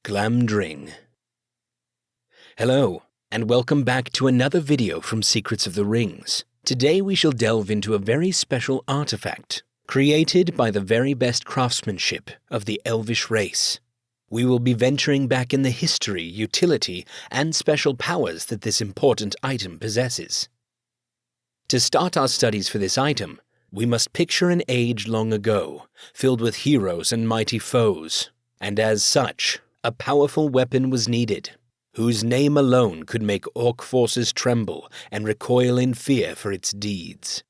Glamdring. Hello, and welcome back to another video from Secrets of the Rings. Today we shall delve into a very special artifact, created by the very best craftsmanship of the elvish race. We will be venturing back in the history, utility, and special powers that this important item possesses. To start our studies for this item, we must picture an age long ago, filled with heroes and mighty foes, and as such, a powerful weapon was needed, whose name alone could make orc forces tremble and recoil in fear for its deeds.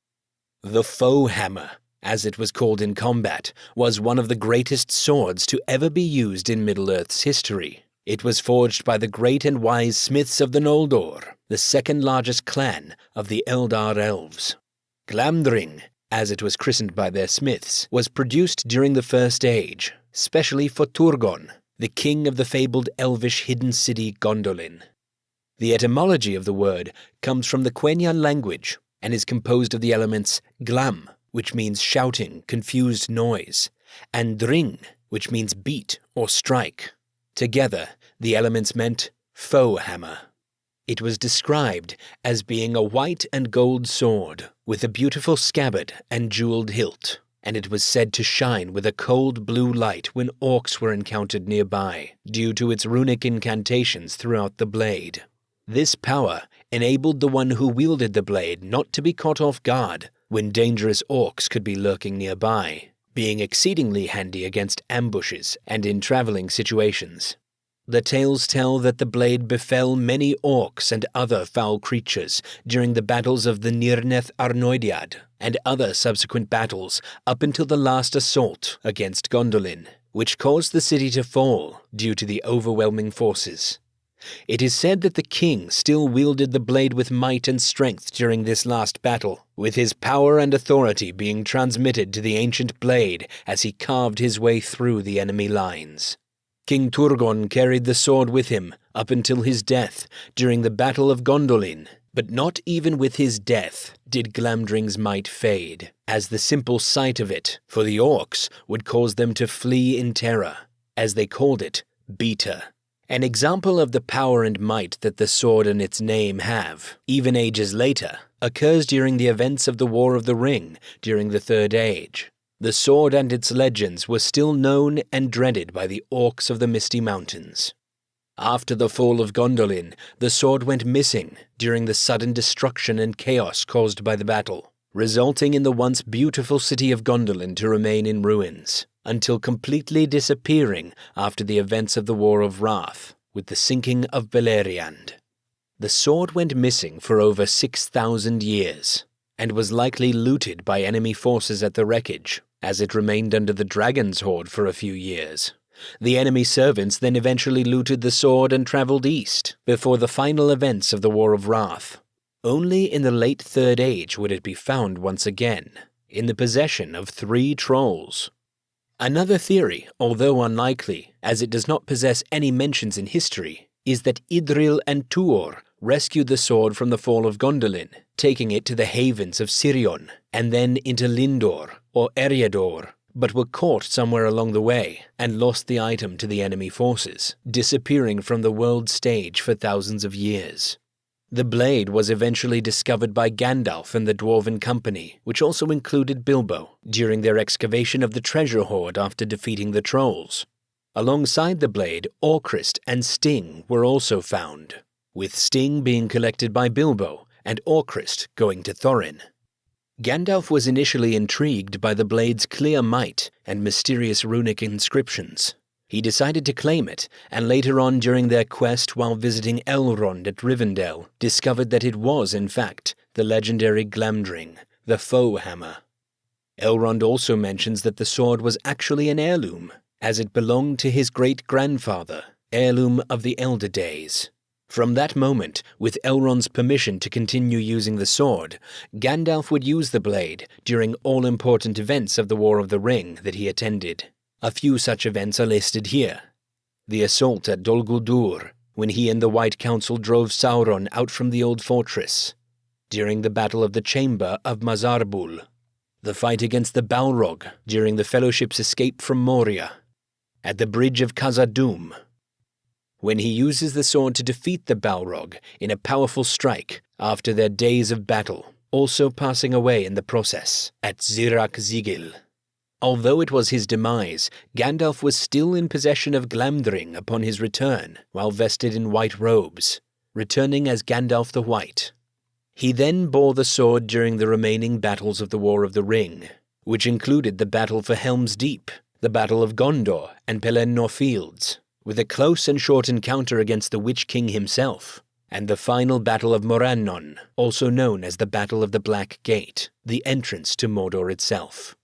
The foe hammer, as it was called in combat, was one of the greatest swords to ever be used in Middle-earth's history. It was forged by the great and wise smiths of the Noldor, the second largest clan of the Eldar elves. Glamdring, as it was christened by their smiths, was produced during the First Age, specially for Turgon, the king of the fabled elvish hidden city Gondolin. The etymology of the word comes from the Quenya language and is composed of the elements Glam, which means shouting, confused noise, and Dring, which means beat or strike. Together, the elements meant foe hammer. It was described as being a white and gold sword with a beautiful scabbard and jeweled hilt, and it was said to shine with a cold blue light when orcs were encountered nearby, due to its runic incantations throughout the blade. This power enabled the one who wielded the blade not to be caught off guard when dangerous orcs could be lurking nearby, being exceedingly handy against ambushes and in traveling situations. The tales tell that the blade befell many orcs and other foul creatures during the battles of the Nirneth Arnoediad and other subsequent battles up until the last assault against Gondolin, which caused the city to fall due to the overwhelming forces. It is said that the king still wielded the blade with might and strength during this last battle, with his power and authority being transmitted to the ancient blade as he carved his way through the enemy lines. King Turgon carried the sword with him up until his death during the Battle of Gondolin, but not even with his death did Glamdring's might fade, as the simple sight of it, for the orcs, would cause them to flee in terror, as they called it, beater. An example of the power and might that the sword and its name have, even ages later, occurs during the events of the War of the Ring during the Third Age. The sword and its legends were still known and dreaded by the orcs of the Misty Mountains. After the fall of Gondolin, the sword went missing during the sudden destruction and chaos caused by the battle, resulting in the once beautiful city of Gondolin to remain in ruins, until completely disappearing after the events of the War of Wrath, with the sinking of Beleriand. The sword went missing for over 6,000 years, and was likely looted by enemy forces at the wreckage, as it remained under the dragon's hoard for a few years. The enemy servants then eventually looted the sword and travelled east, before the final events of the War of Wrath. Only in the late Third Age would it be found once again, in the possession of 3 trolls. Another theory, although unlikely, as it does not possess any mentions in history, is that Idril and Tuor rescued the sword from the fall of Gondolin, taking it to the havens of Sirion, and then into Lindor, or Eriador, but were caught somewhere along the way, and lost the item to the enemy forces, disappearing from the world stage for thousands of years. The blade was eventually discovered by Gandalf and the Dwarven Company, which also included Bilbo, during their excavation of the treasure hoard after defeating the trolls. Alongside the blade, Orcrist and Sting were also found, with Sting being collected by Bilbo and Orcrist going to Thorin. Gandalf was initially intrigued by the blade's clear might and mysterious runic inscriptions. He decided to claim it, and later on during their quest while visiting Elrond at Rivendell, discovered that it was, in fact, the legendary Glamdring, the foe hammer. Elrond also mentions that the sword was actually an heirloom, as it belonged to his great-grandfather, heirloom of the Elder Days. From that moment, with Elrond's permission to continue using the sword, Gandalf would use the blade during all important events of the War of the Ring that he attended. A few such events are listed here. The assault at Dol Guldur, when he and the White Council drove Sauron out from the old fortress. During the Battle of the Chamber of Mazarbul. The fight against the Balrog during the Fellowship's escape from Moria. At the Bridge of Khazad-dûm. when he uses the sword to defeat the Balrog in a powerful strike after their days of battle, also passing away in the process at Zirach-Zigil. Although it was his demise, Gandalf was still in possession of Glamdring upon his return, while vested in white robes, returning as Gandalf the White. He then bore the sword during the remaining battles of the War of the Ring, which included the battle for Helm's Deep, the Battle of Gondor and Pelennor Fields, with a close and short encounter against the Witch King himself, and the final Battle of Morannon, also known as the Battle of the Black Gate, the entrance to Mordor itself.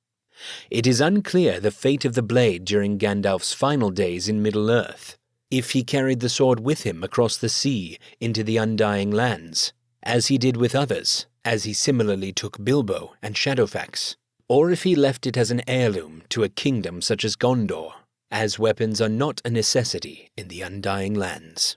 It is unclear the fate of the blade during Gandalf's final days in Middle-earth, if he carried the sword with him across the sea into the Undying Lands, as he did with others, as he similarly took Bilbo and Shadowfax, or if he left it as an heirloom to a kingdom such as Gondor, as weapons are not a necessity in the Undying Lands.